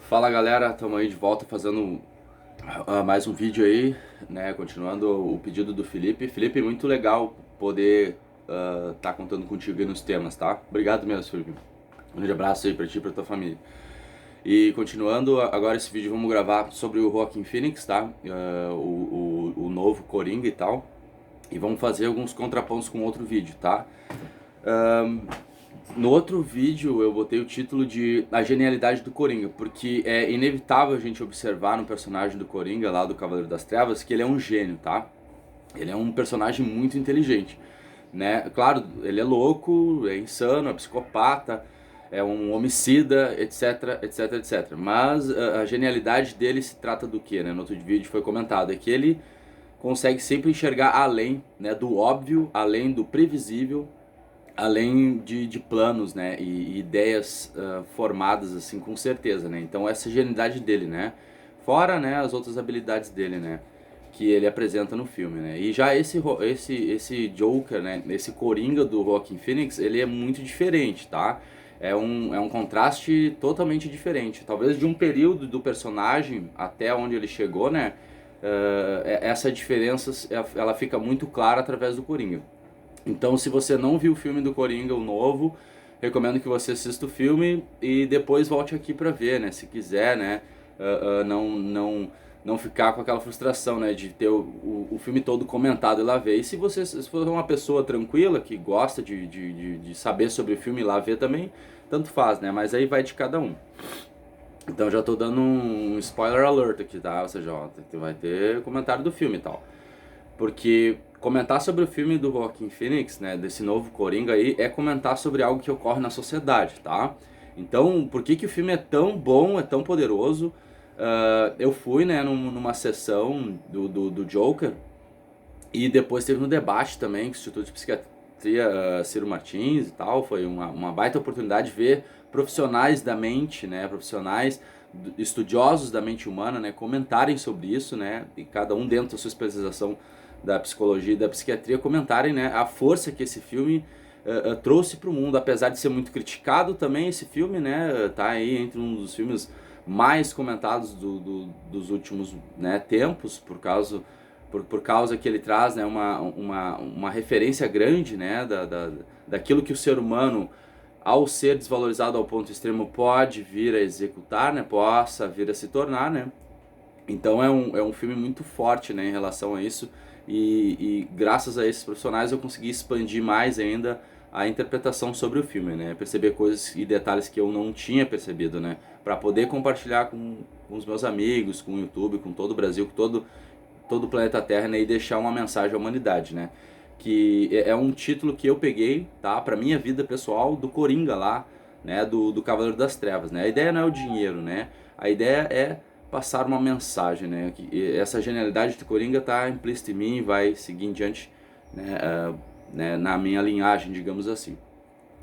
Fala galera, estamos aí de volta fazendo mais um vídeo aí, né? Continuando o pedido do Felipe. Felipe, muito legal poder tá contando contigo aí nos temas, tá? Obrigado mesmo, Felipe. Um grande abraço aí pra ti e pra tua família. E continuando, agora esse vídeo vamos gravar sobre o Joaquin Phoenix, tá? O novo Coringa e tal. E vamos fazer alguns contrapontos com outro vídeo, tá? No outro vídeo eu botei o título de A Genialidade do Coringa, porque é inevitável a gente observar no personagem do Coringa, lá do Cavaleiro das Trevas, que ele é um gênio, tá? Ele é um personagem muito inteligente, né? Claro, ele é louco, é insano, é psicopata, é um homicida, etc, etc, etc. Mas a genialidade dele se trata do que, né? No outro vídeo foi comentado, é que ele consegue sempre enxergar além, né, do óbvio, além do previsível, além de planos, né, e ideias formadas assim com certeza, né. Então essa é a genialidade dele, né. Fora, né, as outras habilidades dele, né, que ele apresenta no filme, né. E já esse Joker, né, esse Coringa do Joaquin Phoenix, ele é muito diferente, tá. É um contraste totalmente diferente. Talvez de um período do personagem até onde ele chegou, né. Essa diferença ela fica muito clara através do Coringa. Então, se você não viu o filme do Coringa, o novo, recomendo que você assista o filme e depois volte aqui pra ver, né? Se quiser, né? Não ficar com aquela frustração, né? De ter o filme todo comentado e lá ver. E se for uma pessoa tranquila, que gosta de saber sobre o filme e lá ver também, tanto faz, né? Mas aí vai de cada um. Então já tô dando um spoiler alert aqui, tá? Ou seja, ó, vai ter comentário do filme e tal. Porque comentar sobre o filme do Joaquin Phoenix, né, desse novo Coringa aí, é comentar sobre algo que ocorre na sociedade, tá? Então, por que que o filme é tão bom, é tão poderoso? Eu fui, né, numa sessão do Joker e depois teve um debate também com o Instituto de Psiquiatria Ciro Martins e tal. Foi uma baita oportunidade de ver profissionais da mente, né, profissionais estudiosos da mente humana, né, comentarem sobre isso, né, e cada um dentro da sua especialização da psicologia e da psiquiatria comentarem, né, a força que esse filme trouxe para o mundo, apesar de ser muito criticado também esse filme, né, tá aí entre um dos filmes mais comentados dos últimos, né, tempos, por causa que ele traz, né, uma referência grande, né, daquilo que o ser humano, ao ser desvalorizado ao ponto extremo, pode vir a executar, né, possa vir a se tornar, né. Então é um filme muito forte, né, em relação a isso, e graças a esses profissionais eu consegui expandir mais ainda a interpretação sobre o filme, né, perceber coisas e detalhes que eu não tinha percebido, né, para poder compartilhar com os meus amigos, com o YouTube, com todo o Brasil, com todo o planeta Terra, né, e deixar uma mensagem à humanidade, né, que é um título que eu peguei, tá, para minha vida pessoal do Coringa lá, né, do Cavaleiro das Trevas, né. A ideia não é o dinheiro, né, a ideia é passar uma mensagem, né? Essa genialidade do Coringa está implícita em mim e vai seguir em diante, né, né, na minha linhagem, digamos assim.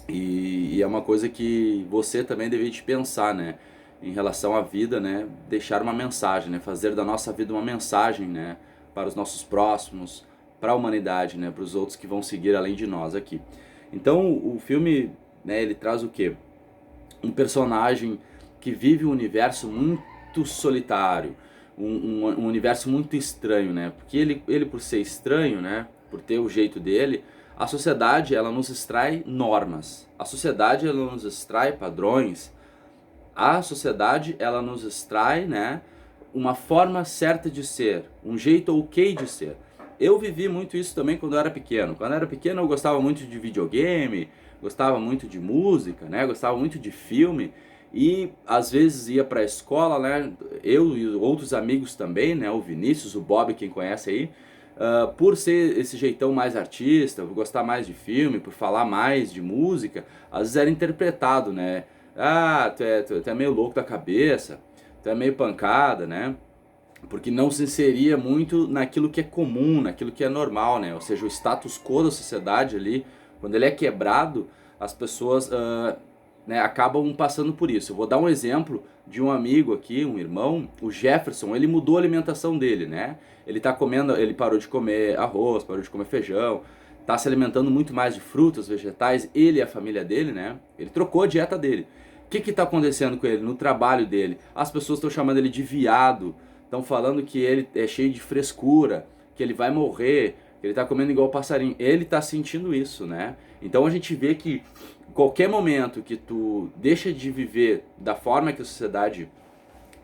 E é uma coisa que você também deveria te pensar, né? Em relação à vida, né? Deixar uma mensagem, né? Fazer da nossa vida uma mensagem, né? Para os nossos próximos, para a humanidade, né? Para os outros que vão seguir além de nós aqui. Então o filme, né? Ele traz o quê? Um personagem que vive um universo muito solitário, um universo muito estranho, né? Porque ele por ser estranho, né? Por ter o jeito dele, a sociedade ela nos extrai normas, a sociedade ela nos extrai padrões, a sociedade ela nos extrai, né? Uma forma certa de ser, um jeito ok de ser. Eu vivi muito isso também quando eu era pequeno. Quando eu era pequeno eu gostava muito de videogame, gostava muito de música, né? Gostava muito de filme e às vezes ia para a escola, né? Eu e outros amigos também, né? O Vinícius, o Bob, quem conhece aí, por ser esse jeitão mais artista, por gostar mais de filme, por falar mais de música, às vezes era interpretado, né? Ah, tu é meio louco da cabeça, tu é meio pancada, né? Porque não se inseria muito naquilo que é comum, naquilo que é normal, né? Ou seja, o status quo da sociedade ali, quando ele é quebrado, as pessoas né, acabam passando por isso. Eu vou dar um exemplo de um amigo aqui, um irmão, o Jefferson, ele mudou a alimentação dele, né? Ele tá comendo, ele parou de comer arroz, parou de comer feijão, tá se alimentando muito mais de frutas, vegetais, ele e a família dele, né? Ele trocou a dieta dele. que está acontecendo com ele? No trabalho dele, as pessoas estão chamando ele de viado, estão falando que ele é cheio de frescura, que ele vai morrer, que ele está comendo igual passarinho. Ele está sentindo isso, né? Então a gente vê que qualquer momento que tu deixa de viver da forma que a sociedade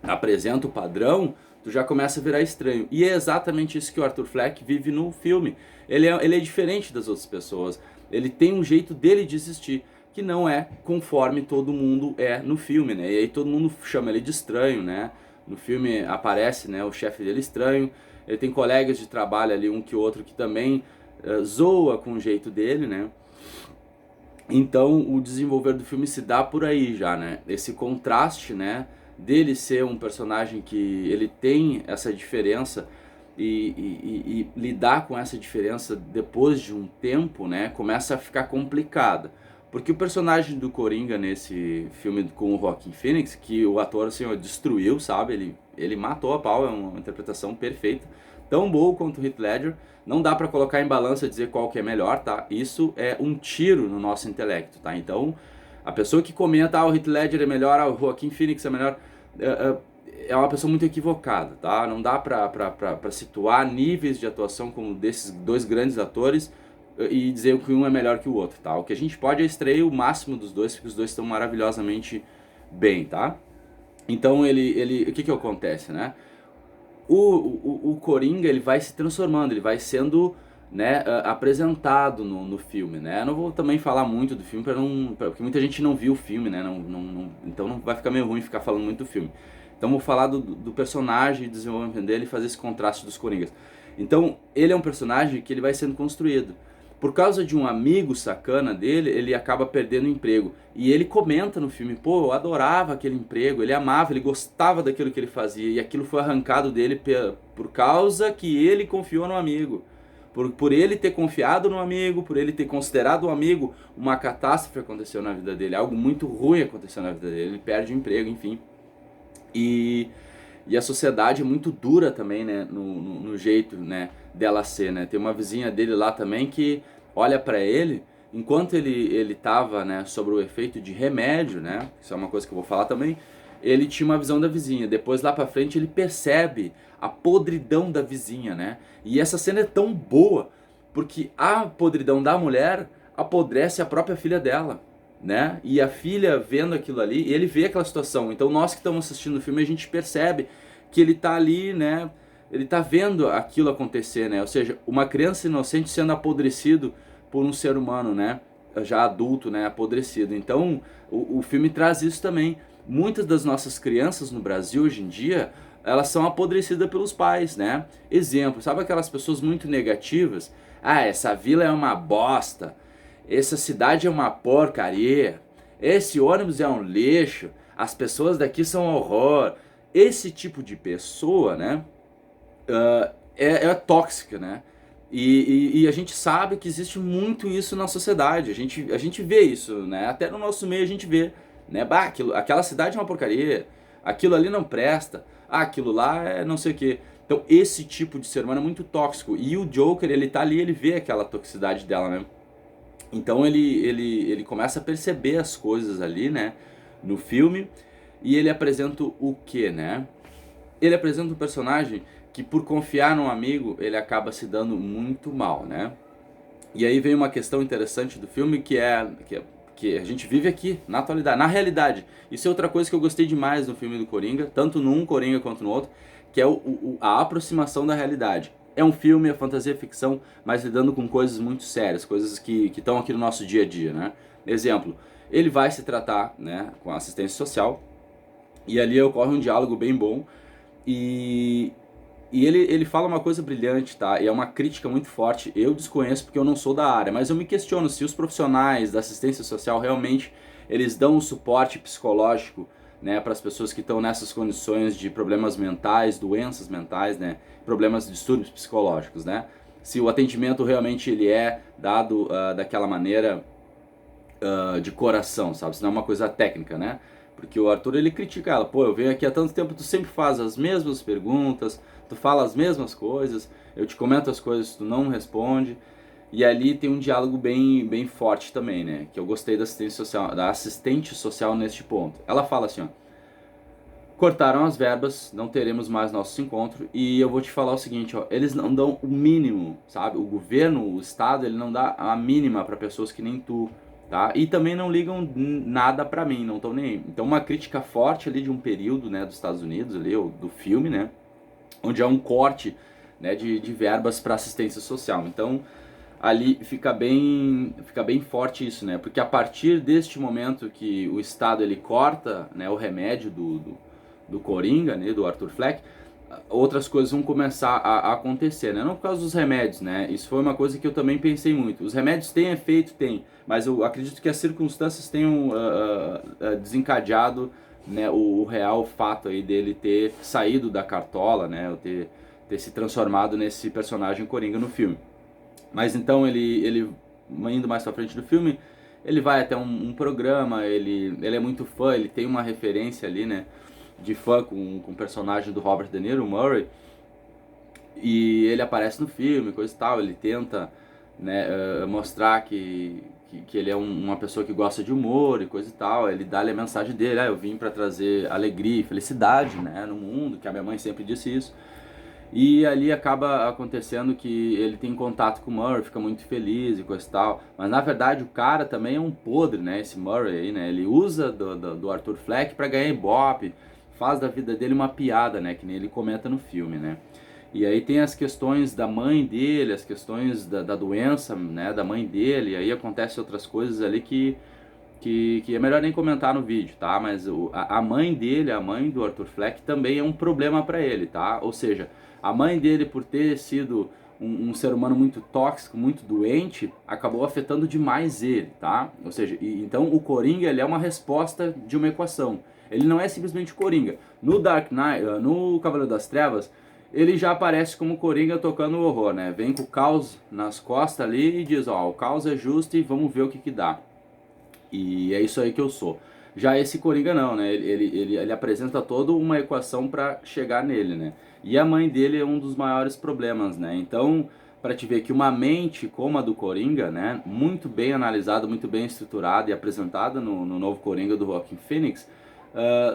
apresenta o padrão, tu já começa a virar estranho. E é exatamente isso que o Arthur Fleck vive no filme. Ele é diferente das outras pessoas. Ele tem um jeito dele de existir, que não é conforme todo mundo é no filme, né? E aí todo mundo chama ele de estranho, né? No filme aparece, né, o chefe dele estranho. Ele tem colegas de trabalho ali, um que outro, que também zoa com o jeito dele, né? Então o desenvolver do filme se dá por aí já, né? Esse contraste, né, dele ser um personagem que ele tem essa diferença e lidar com essa diferença depois de um tempo, né, começa a ficar complicado. Porque o personagem do Coringa nesse filme com o Joaquin Phoenix, que o ator assim, ó, destruiu, sabe? Ele matou a pau, é uma interpretação perfeita. Tão boa quanto o Heath Ledger. Não dá pra colocar em balança e dizer qual que é melhor, tá? Isso é um tiro no nosso intelecto, tá? Então, a pessoa que comenta, o Heath Ledger é melhor, o Joaquin Phoenix é melhor, é uma pessoa muito equivocada, tá? Não dá pra situar níveis de atuação como desses dois grandes atores e dizer que um é melhor que o outro, tá? O que a gente pode é extrair o máximo dos dois, porque os dois estão maravilhosamente bem, tá? Então o que acontece, né? O Coringa, ele vai se transformando, ele vai sendo, né, apresentado no filme, né? Eu não vou também falar muito do filme, porque muita gente não viu o filme, né? Então não vai ficar meio ruim ficar falando muito do filme. Então vou falar do personagem, do desenvolvimento dele e fazer esse contraste dos Coringas. Então ele é um personagem que ele vai sendo construído. Por causa de um amigo sacana dele, ele acaba perdendo o emprego. E ele comenta no filme, pô, eu adorava aquele emprego, ele amava, ele gostava daquilo que ele fazia. E aquilo foi arrancado dele por causa que ele confiou no amigo. Por ele ter confiado no amigo, por ele ter considerado o amigo, uma catástrofe aconteceu na vida dele. Algo muito ruim aconteceu na vida dele, ele perde o emprego, enfim. E a sociedade é muito dura também, né, no jeito, né, dela ser, né. Tem uma vizinha dele lá também que olha pra ele, enquanto ele tava, né, sobre o efeito de remédio, né, isso é uma coisa que eu vou falar também, ele tinha uma visão da vizinha. Depois lá pra frente ele percebe a podridão da vizinha, né. E essa cena é tão boa, porque a podridão da mulher apodrece a própria filha dela, né? E a filha vendo aquilo ali, ele vê aquela situação. Então nós que estamos assistindo o filme, a gente percebe que ele tá ali, né? Ele tá vendo aquilo acontecer, né? Ou seja, uma criança inocente sendo apodrecido por um ser humano, né? Já adulto, né? Apodrecido. Então o filme traz isso também. Muitas das nossas crianças no Brasil hoje em dia, elas são apodrecidas pelos pais, né? Exemplo, sabe aquelas pessoas muito negativas? Ah, essa vila é uma bosta. Essa cidade é uma porcaria. Esse ônibus é um lixo. As pessoas daqui são um horror. Esse tipo de pessoa, né, é tóxica, né? E a gente sabe que existe muito isso na sociedade. A gente vê isso, né? Até no nosso meio a gente vê, né? Bah, aquela cidade é uma porcaria. Aquilo ali não presta. Ah, aquilo lá é não sei o quê. Então esse tipo de ser humano é muito tóxico. E o Joker, ele tá ali, ele vê aquela toxicidade dela, né? Então ele começa a perceber as coisas ali, né, no filme, e ele apresenta o quê, né? Ele apresenta um personagem que por confiar num amigo, ele acaba se dando muito mal, né? E aí vem uma questão interessante do filme que a gente vive aqui, na atualidade, na realidade. Isso é outra coisa que eu gostei demais no filme do Coringa, tanto num Coringa quanto no outro, que é a aproximação da realidade. É um filme, é fantasia, ficção, mas lidando com coisas muito sérias, coisas que estão aqui no nosso dia a dia, né? Exemplo, ele vai se tratar, né, com assistência social, e ali ocorre um diálogo bem bom, e ele fala uma coisa brilhante, tá? E é uma crítica muito forte. Eu desconheço porque eu não sou da área, mas eu me questiono se os profissionais da assistência social realmente eles dão um suporte psicológico, né, para as pessoas que estão nessas condições de problemas mentais, doenças mentais, né, problemas de distúrbios psicológicos, né? Se o atendimento realmente ele é dado daquela maneira de coração, sabe? Se não é uma coisa técnica, né? Porque o Arthur ele critica ela, pô, eu venho aqui há tanto tempo, tu sempre faz as mesmas perguntas, tu fala as mesmas coisas, eu te comento as coisas, tu não responde. E ali tem um diálogo bem forte também, né? Que eu gostei da assistente social neste ponto. Ela fala assim, ó: cortaram as verbas, não teremos mais nossos encontros, e eu vou te falar o seguinte, ó, eles não dão o mínimo, sabe? O governo, o Estado, ele não dá a mínima para pessoas que nem tu, tá? E também não ligam nada para mim, não estão nem aí. Então uma crítica forte ali de um período, né, dos Estados Unidos ali, ou do filme, né, onde há um corte, né, de verbas para assistência social. Então ali fica bem forte isso, né? Porque a partir deste momento que o Estado ele corta, né, o remédio do Coringa, né, do Arthur Fleck, outras coisas vão começar a acontecer, né? Não por causa dos remédios, né? Isso foi uma coisa que eu também pensei muito. Os remédios têm efeito, tem, mas eu acredito que as circunstâncias tenham desencadeado, né, o real fato aí dele ter saído da cartola, né? Ou ter se transformado nesse personagem Coringa no filme. Mas então ele indo mais pra frente do filme, ele vai até um programa, ele é muito fã, ele tem uma referência ali, né, de fã com o personagem do Robert De Niro, o Murray, e ele aparece no filme, coisa e tal, ele tenta, né, mostrar que ele é uma pessoa que gosta de humor e coisa e tal, ele dá ali a mensagem dele, eu vim pra trazer alegria e felicidade, né, no mundo, que a minha mãe sempre disse isso. E ali acaba acontecendo que ele tem contato com o Murray, fica muito feliz e coisa e tal. Mas na verdade o cara também é um podre, né? Esse Murray aí, né? Ele usa do Arthur Fleck pra ganhar ibope, faz da vida dele uma piada, né? Que nem ele comenta no filme, né? E aí tem as questões da mãe dele, as questões da doença, né? Da mãe dele, e aí acontecem outras coisas ali que é melhor nem comentar no vídeo, tá? Mas a mãe dele, a mãe do Arthur Fleck, também é um problema pra ele, tá? Ou seja, a mãe dele, por ter sido um ser humano muito tóxico, muito doente, acabou afetando demais ele, tá? Ou seja, então o Coringa ele é uma resposta de uma equação. Ele não é simplesmente Coringa. No Dark Knight, no Cavaleiro das Trevas, ele já aparece como Coringa tocando o horror, né? Vem com o caos nas costas ali e diz, ó, o caos é justo e vamos ver o que dá. E é isso aí que eu sou. Já esse Coringa não, né? Ele apresenta toda uma equação para chegar nele, né? E a mãe dele é um dos maiores problemas, né? Então, para te ver que uma mente como a do Coringa, né? Muito bem analisada, muito bem estruturada e apresentada no novo Coringa do Joaquin Phoenix,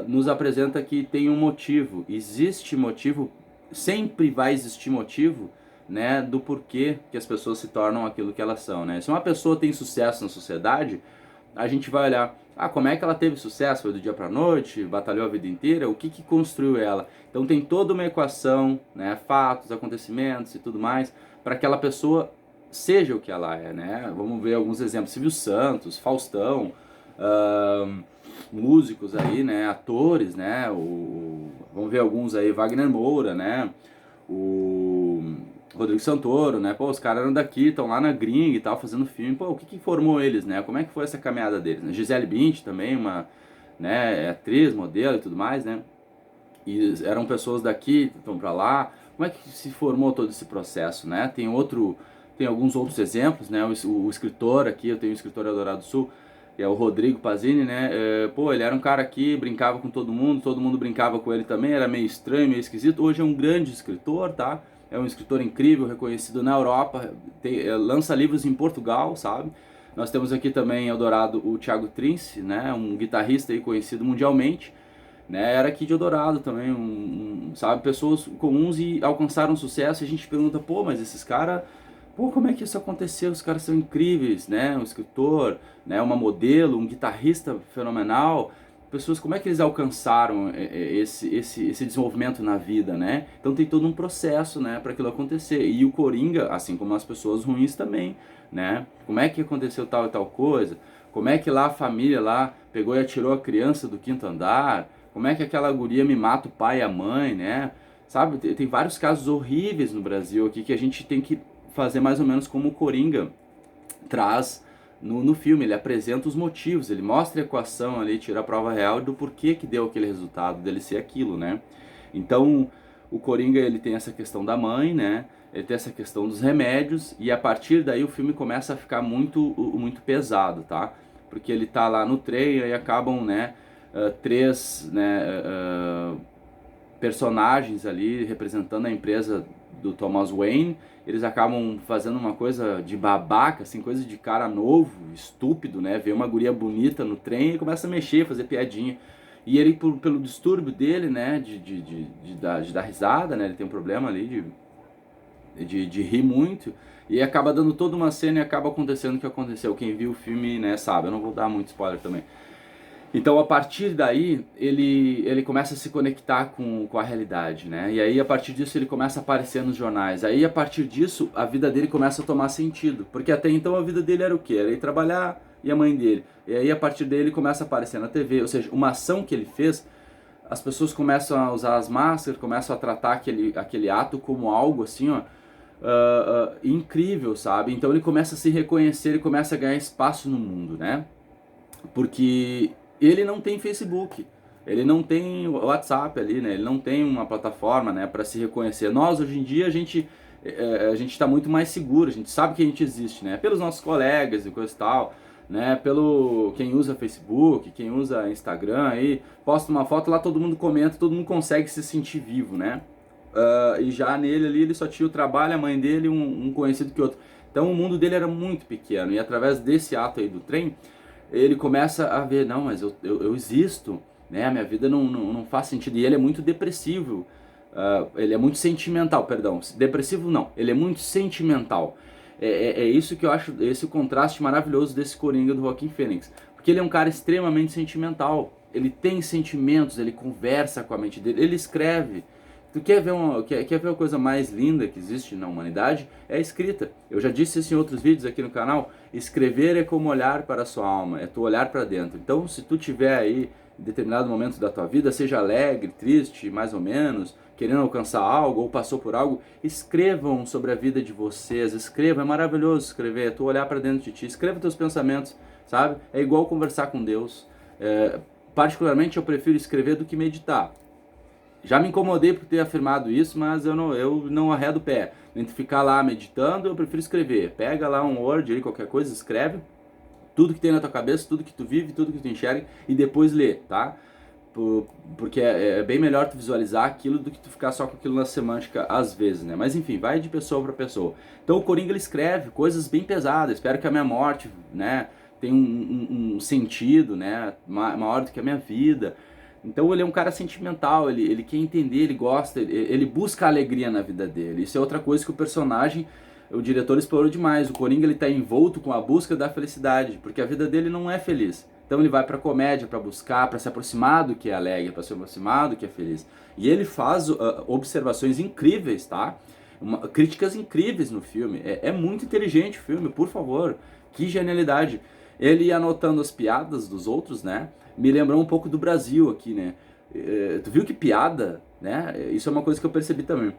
nos apresenta que tem um motivo. Existe motivo, sempre vai existir motivo, né? Do porquê que as pessoas se tornam aquilo que elas são, né? Se uma pessoa tem sucesso na sociedade, a gente vai olhar, como é que ela teve sucesso? Foi do dia para noite, batalhou a vida inteira, o que construiu ela? Então tem toda uma equação, né, fatos, acontecimentos e tudo mais, para que aquela pessoa seja o que ela é, né? Vamos ver alguns exemplos, Silvio Santos, Faustão, músicos aí, né, atores, né, vamos ver alguns aí, Wagner Moura, né, o Rodrigo Santoro, né? Pô, os caras eram daqui, estão lá na gringa e tal, fazendo filme. Pô, o que formou eles, né? Como é que foi essa caminhada deles? Né? Gisele Bündchen também, uma, né, atriz, modelo e tudo mais, né? E eram pessoas daqui, estão pra lá. Como é que se formou todo esse processo, né? Tem alguns outros exemplos, né? O escritor aqui, eu tenho um escritor Eldorado do Sul, que é o Rodrigo Pazini, né? Pô, ele era um cara que brincava com todo mundo brincava com ele também, era meio estranho, meio esquisito. Hoje é um grande escritor, tá? É um escritor incrível, reconhecido na Europa, lança livros em Portugal, sabe? Nós temos aqui também em Eldorado o Thiago Trince, né? Um guitarrista aí conhecido mundialmente, né? Era aqui de Eldorado também, sabe? Pessoas comuns e alcançaram sucesso e a gente pergunta, pô, mas esses caras, pô, como é que isso aconteceu? Os caras são incríveis, né? Um escritor, né? Uma modelo, um guitarrista fenomenal. Pessoas, como é que eles alcançaram esse desenvolvimento na vida, né? Então tem todo um processo, né, para aquilo acontecer. E o Coringa, assim como as pessoas ruins também, né? Como é que aconteceu tal e tal coisa? Como é que lá a família lá pegou e atirou a criança do quinto andar? Como é que aquela guria me mata o pai e a mãe, né? Sabe, tem vários casos horríveis no Brasil aqui que a gente tem que fazer mais ou menos como o Coringa traz no filme. Ele apresenta os motivos, ele mostra a equação ali, tira a prova real do porquê que deu aquele resultado, dele ser aquilo, né? Então, o Coringa, ele tem essa questão da mãe, né? Ele tem essa questão dos remédios, e a partir daí o filme começa a ficar muito pesado, tá? Porque ele tá lá no trem e acabam, né, três, né, personagens ali representando a empresa do Thomas Wayne, eles acabam fazendo uma coisa de babaca, assim, coisa de cara novo, estúpido, né? Vê uma guria bonita no trem e começa a mexer, fazer piadinha. E ele, pelo distúrbio dele, né, de dar risada, né? Ele tem um problema ali de rir muito. E acaba dando toda uma cena e acaba acontecendo o que aconteceu. Quem viu o filme, né, sabe. Eu não vou dar muito spoiler também. Então, a partir daí, ele começa a se conectar com a realidade, né? E aí, a partir disso, ele começa a aparecer nos jornais. Aí, a partir disso, a vida dele começa a tomar sentido. Porque até então, a vida dele era o quê? Era ir trabalhar e a mãe dele. E aí, a partir daí, ele começa a aparecer na TV. Ou seja, uma ação que ele fez, as pessoas começam a usar as máscaras, começam a tratar aquele ato como algo assim, ó, incrível, sabe? Então, ele começa a se reconhecer, ele começa a ganhar espaço no mundo, né? Porque ele não tem Facebook, ele não tem WhatsApp ali, né? Ele não tem uma plataforma, né, para se reconhecer. Nós, hoje em dia, a gente está muito mais seguro, a gente sabe que a gente existe, né? Pelos nossos colegas e coisa e tal, né? Pelo quem usa Facebook, quem usa Instagram, aí posta uma foto lá, todo mundo comenta, todo mundo consegue se sentir vivo, né? E já nele ali, ele só tinha o trabalho, a mãe dele, um conhecido que outro. Então o mundo dele era muito pequeno, e através desse ato aí do trem, ele começa a ver, não, mas eu existo, né? A minha vida não faz sentido. E ele é muito depressivo, ele é muito sentimental, perdão. Depressivo não, ele é muito sentimental. É isso que eu acho, esse contraste maravilhoso desse Coringa do Joaquin Phoenix. Porque ele é um cara extremamente sentimental. Ele tem sentimentos, ele conversa com a mente dele, ele escreve. Tu quer ver uma coisa mais linda que existe na humanidade? É a escrita. Eu já disse isso em outros vídeos aqui no canal. Escrever é como olhar para a sua alma, é tu olhar para dentro. Então, se tu tiver aí, em determinado momento da tua vida, seja alegre, triste, mais ou menos, querendo alcançar algo ou passou por algo, escrevam sobre a vida de vocês. Escrevam, é maravilhoso escrever, é tu olhar para dentro de ti. Escreva teus pensamentos, sabe? É igual conversar com Deus. Particularmente, eu prefiro escrever do que meditar. Já me incomodei por ter afirmado isso, mas eu não arredo o pé. Entre ficar lá meditando, eu prefiro escrever. Pega lá um Word, ali, qualquer coisa, escreve tudo que tem na tua cabeça, tudo que tu vive, tudo que tu enxerga e depois lê, tá? Porque é bem melhor tu visualizar aquilo do que tu ficar só com aquilo na semântica às vezes, né? Mas enfim, vai de pessoa para pessoa. Então o Coringa, ele escreve coisas bem pesadas. Espero que a minha morte, né, tenha um sentido, né, maior do que a minha vida. Então ele é um cara sentimental, ele quer entender, ele gosta, ele busca alegria na vida dele. Isso é outra coisa que o diretor explorou demais. O Coringa, ele tá envolto com a busca da felicidade, porque a vida dele não é feliz. Então ele vai pra comédia, pra buscar, pra se aproximar do que é alegre, pra se aproximar do que é feliz. E ele faz observações incríveis, tá? Críticas incríveis no filme. É muito inteligente o filme, por favor. Que genialidade. Ele ia anotando as piadas dos outros, né? Me lembrou um pouco do Brasil aqui, né? Tu viu que piada, né? Isso é uma coisa que eu percebi também.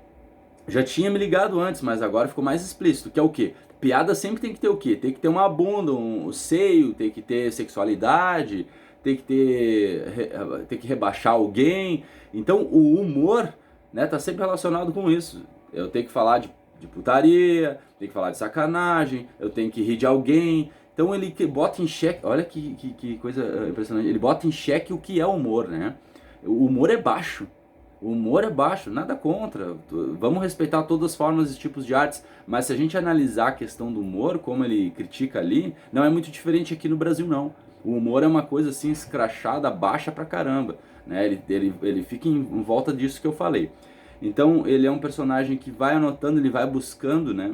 Já tinha me ligado antes, mas agora ficou mais explícito, que é o quê? Piada sempre tem que ter o quê? Tem que ter uma bunda, um seio, tem que ter sexualidade, tem que rebaixar alguém. Então o humor, né, tá sempre relacionado com isso. Eu tenho que falar de putaria, tenho que falar de sacanagem, eu tenho que rir de alguém. Então ele bota em xeque, olha que coisa impressionante, ele bota em xeque o que é humor, né? O humor é baixo. O humor é baixo, nada contra. Vamos respeitar todas as formas e tipos de artes, mas se a gente analisar a questão do humor, como ele critica ali, não é muito diferente aqui no Brasil, não. O humor é uma coisa assim escrachada, baixa pra caramba, né? Ele fica em volta disso que eu falei. Então ele é um personagem que vai anotando, ele vai buscando, né,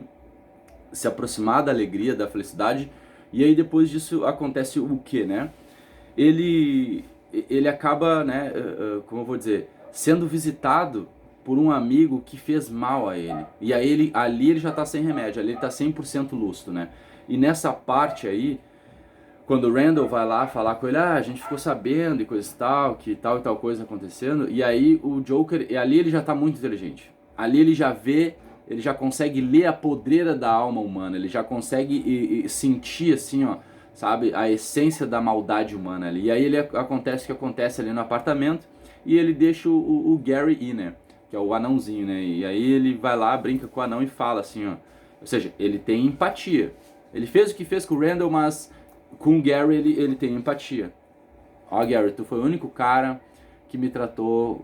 se aproximar da alegria, da felicidade, e aí depois disso acontece o quê, né? Ele acaba, né, como eu vou dizer, sendo visitado por um amigo que fez mal a ele. E aí ali ele já está sem remédio, ali ele está 100% lúcido, né? E nessa parte aí, quando o Randall vai lá falar com ele, a gente ficou sabendo e coisa e tal, que tal e tal coisa acontecendo, e aí o Joker, e ali ele já está muito inteligente. Ali ele já vê, ele já consegue ler a podreira da alma humana, ele já consegue sentir assim, ó, sabe, a essência da maldade humana ali. E aí acontece o que acontece ali no apartamento, e ele deixa o Gary ir, né? Que é o anãozinho, né? E aí ele vai lá, brinca com o anão e fala assim, ó. Ou seja, ele tem empatia. Ele fez o que fez com o Randall, mas com o Gary ele tem empatia. Ó, Gary, tu foi o único cara que me tratou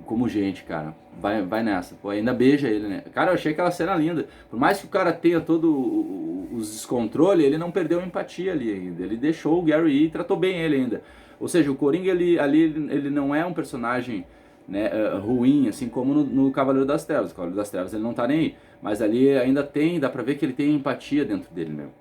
como gente, cara. Vai nessa. Pô, ainda beija ele, né? Cara, eu achei aquela cena linda. Por mais que o cara tenha todo os descontrole, ele não perdeu a empatia ali ainda. Ele deixou o Gary ir e tratou bem ele ainda. Ou seja, o Coringa ele não é um personagem, né, ruim, assim como no Cavaleiro das Trevas. O Cavaleiro das Trevas ele não tá nem aí. Mas ali ainda dá pra ver que ele tem empatia dentro dele mesmo.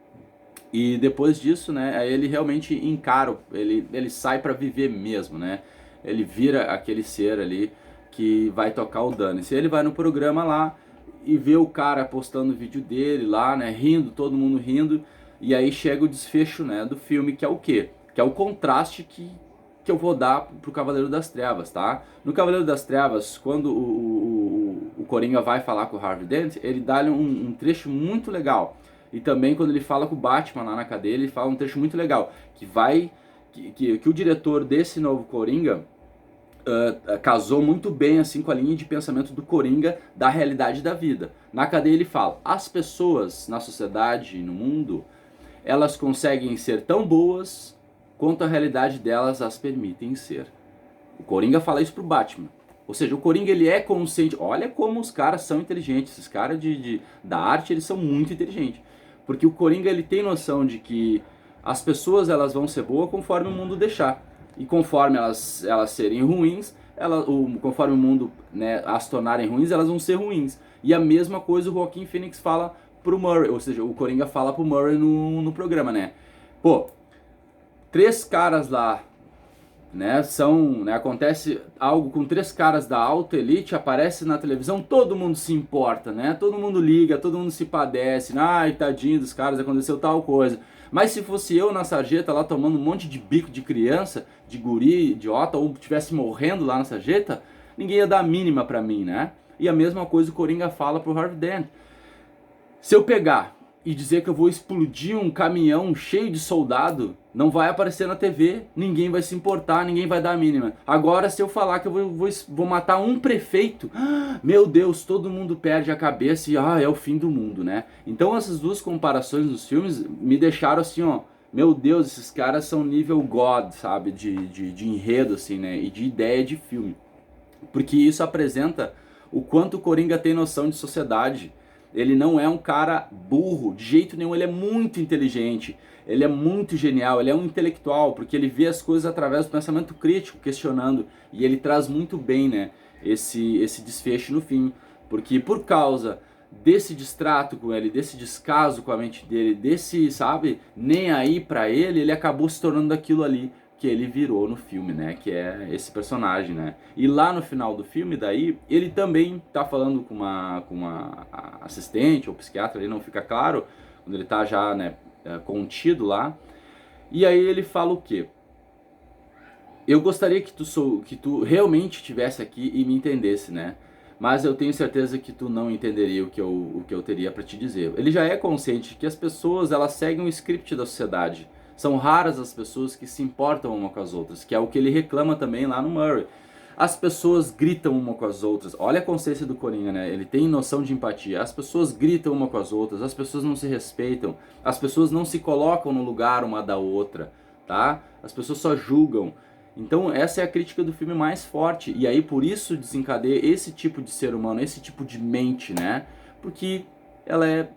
E depois disso, né, aí ele realmente encara, ele sai pra viver mesmo, né? Ele vira aquele ser ali que vai tocar o dane-se. Ele vai no programa lá e vê o cara postando o vídeo dele lá, né, rindo, todo mundo rindo, e aí chega o desfecho, né, do filme, que é o quê? Que é o contraste que eu vou dar pro Cavaleiro das Trevas, tá? No Cavaleiro das Trevas, quando o Coringa vai falar com o Harvey Dent, ele dá-lhe um trecho muito legal. E também quando ele fala com o Batman lá na cadeia, ele fala um trecho muito legal, que o diretor desse novo Coringa casou muito bem assim com a linha de pensamento do Coringa da realidade da vida. Na cadeia ele fala: as pessoas na sociedade e no mundo, elas conseguem ser tão boas quanto a realidade delas as permitem ser. O Coringa fala isso pro Batman. Ou seja, o Coringa ele é consciente. Olha como os caras são inteligentes. Esses caras da arte, eles são muito inteligentes. Porque o Coringa ele tem noção de que as pessoas elas vão ser boas conforme o mundo deixar. E conforme elas serem ruins, conforme o mundo, né, as tornarem ruins, elas vão ser ruins. E a mesma coisa o Joaquin Phoenix fala pro Murray. Ou seja, o Coringa fala pro Murray no programa, né? Pô, 3 caras lá, né, acontece algo com 3 caras da alta elite, aparece na televisão, todo mundo se importa, né? Todo mundo liga, todo mundo se padece, ai, tadinho dos caras, aconteceu tal coisa. Mas se fosse eu na sarjeta lá tomando um monte de bico de criança, de guri, idiota, ou tivesse morrendo lá na sarjeta, ninguém ia dar a mínima pra mim, né? E a mesma coisa o Coringa fala pro Harvey Dent. Se eu pegar e dizer que eu vou explodir um caminhão cheio de soldado, não vai aparecer na TV, ninguém vai se importar, ninguém vai dar a mínima. Agora, se eu falar que eu vou matar um prefeito, meu Deus, todo mundo perde a cabeça e é o fim do mundo, né? Então essas duas comparações dos filmes me deixaram assim, ó, meu Deus, esses caras são nível God, sabe, de enredo, assim, né, e de ideia de filme. Porque isso apresenta o quanto o Coringa tem noção de sociedade. Ele não é um cara burro, de jeito nenhum, ele é muito inteligente, ele é muito genial, ele é um intelectual, porque ele vê as coisas através do pensamento crítico, questionando, e ele traz muito bem, né, esse desfecho no fim, porque por causa desse distrato com ele, desse descaso com a mente dele, desse, sabe, nem aí pra ele, ele acabou se tornando aquilo ali que ele virou no filme, né, que é esse personagem, né. E lá no final do filme, daí, ele também tá falando com uma assistente ou psiquiatra, ali não fica claro, quando ele tá já, né, contido lá, e aí ele fala o quê? Eu gostaria que tu realmente estivesse aqui e me entendesse, né, mas eu tenho certeza que tu não entenderia o que eu teria para te dizer. Ele já é consciente que as pessoas, elas seguem o script da sociedade. São raras as pessoas que se importam uma com as outras, que é o que ele reclama também lá no Murray. As pessoas gritam uma com as outras. Olha a consciência do Coringa, né? Ele tem noção de empatia. As pessoas gritam uma com as outras, as pessoas não se respeitam, as pessoas não se colocam no lugar uma da outra, tá? As pessoas só julgam. Então essa é a crítica do filme mais forte. E aí por isso desencadeia esse tipo de ser humano, esse tipo de mente, né? Porque ela é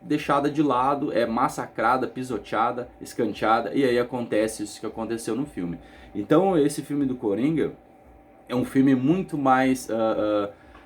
deixada de lado, é massacrada, pisoteada, escanteada, e aí acontece isso que aconteceu no filme. Então esse filme do Coringa é um filme muito mais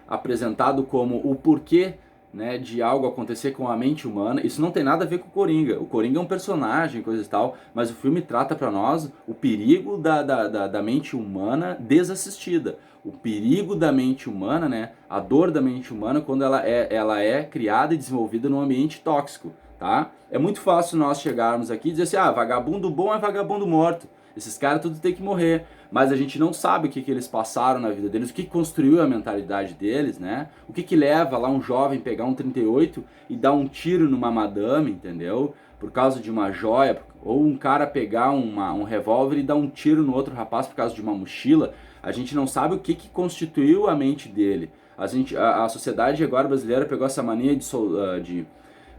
apresentado como o porquê, né, de algo acontecer com a mente humana. Isso não tem nada a ver com o Coringa. O Coringa é um personagem, coisa e tal, mas o filme trata pra nós o perigo da mente humana desassistida. O perigo da mente humana, né, a dor da mente humana quando ela é criada e desenvolvida num ambiente tóxico, tá? É muito fácil nós chegarmos aqui e dizer assim, vagabundo bom é vagabundo morto. Esses caras tudo tem que morrer. Mas a gente não sabe o que eles passaram na vida deles, o que construiu a mentalidade deles, né? O que leva lá um jovem pegar um 38 e dar um tiro numa madame, entendeu? Por causa de uma joia. Ou um cara pegar um revólver e dar um tiro no outro rapaz por causa de uma mochila. A gente não sabe o que constituiu a mente dele. A sociedade agora brasileira pegou essa mania de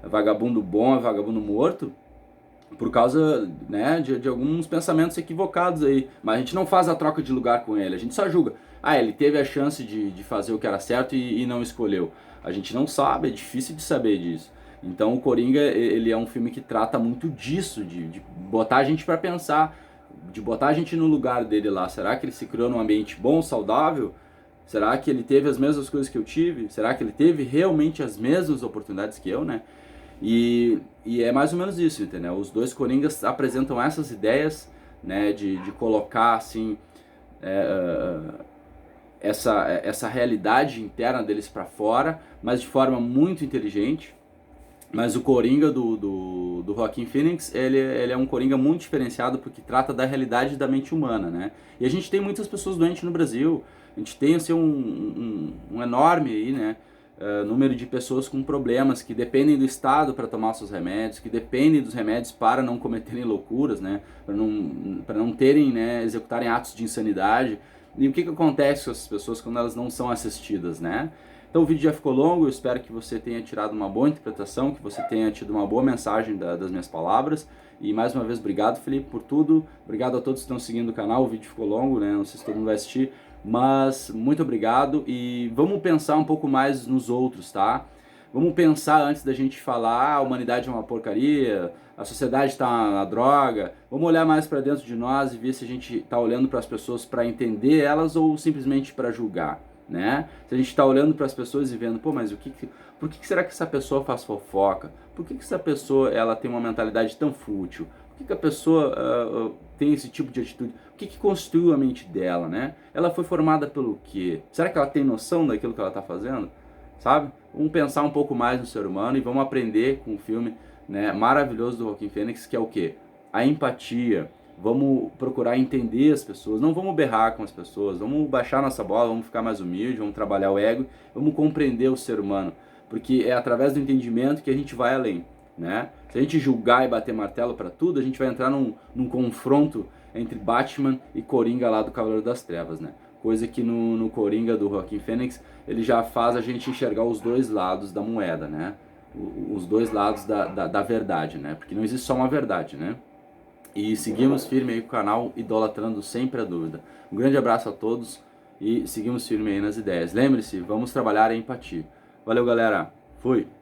vagabundo bom e vagabundo morto por causa, né, de alguns pensamentos equivocados aí. Mas a gente não faz a troca de lugar com ele, a gente só julga. Ah, ele teve a chance de fazer o que era certo e não escolheu. A gente não sabe, é difícil de saber disso. Então o Coringa, ele é um filme que trata muito disso, de botar a gente para pensar, de botar a gente no lugar dele lá. Será que ele se criou num ambiente bom, saudável? Será que ele teve as mesmas coisas que eu tive? Será que ele teve realmente as mesmas oportunidades que eu, né? E é mais ou menos isso, entendeu? Os dois Coringas apresentam essas ideias, né, de colocar, assim, é, essa realidade interna deles para fora, mas de forma muito inteligente. Mas o Coringa do Joaquin Phoenix, ele é um Coringa muito diferenciado porque trata da realidade da mente humana, né? E a gente tem muitas pessoas doentes no Brasil, a gente tem assim, um enorme aí, né, número de pessoas com problemas que dependem do Estado para tomar seus remédios, que dependem dos remédios para não cometerem loucuras, né, para não terem, né, executarem atos de insanidade. E o que acontece com essas pessoas quando elas não são assistidas, né? Então o vídeo já ficou longo, eu espero que você tenha tirado uma boa interpretação, que você tenha tido uma boa mensagem das minhas palavras. E mais uma vez, obrigado, Felipe, por tudo. Obrigado a todos que estão seguindo o canal, o vídeo ficou longo, né? Não sei se todo mundo vai assistir, mas muito obrigado e vamos pensar um pouco mais nos outros, tá? Vamos pensar antes da gente falar, a humanidade é uma porcaria, a sociedade está na droga. Vamos olhar mais para dentro de nós e ver se a gente está olhando para as pessoas para entender elas ou simplesmente para julgar, né? Se a gente está olhando para as pessoas e vendo, pô, mas por que será que essa pessoa faz fofoca? Por que essa pessoa ela tem uma mentalidade tão fútil? Por que a pessoa tem esse tipo de atitude? O que construiu a mente dela, né? Ela foi formada pelo quê? Será que ela tem noção daquilo que ela está fazendo? Sabe? Vamos pensar um pouco mais no ser humano e vamos aprender com o filme, né, maravilhoso do Joaquin Phoenix, que é o quê? A empatia. Vamos procurar entender as pessoas, não vamos berrar com as pessoas, vamos baixar nossa bola, vamos ficar mais humilde, vamos trabalhar o ego, vamos compreender o ser humano, porque é através do entendimento que a gente vai além, né? Se a gente julgar e bater martelo para tudo, a gente vai entrar num confronto entre Batman e Coringa lá do Cavaleiro das Trevas, né? Coisa que no Coringa do Joaquin Phoenix, ele já faz a gente enxergar os dois lados da moeda, né? Os dois lados da verdade, né? Porque não existe só uma verdade, né? E seguimos firme aí com o canal, idolatrando sempre a dúvida. Um grande abraço a todos e seguimos firme aí nas ideias. Lembre-se, vamos trabalhar a empatia. Valeu, galera. Fui!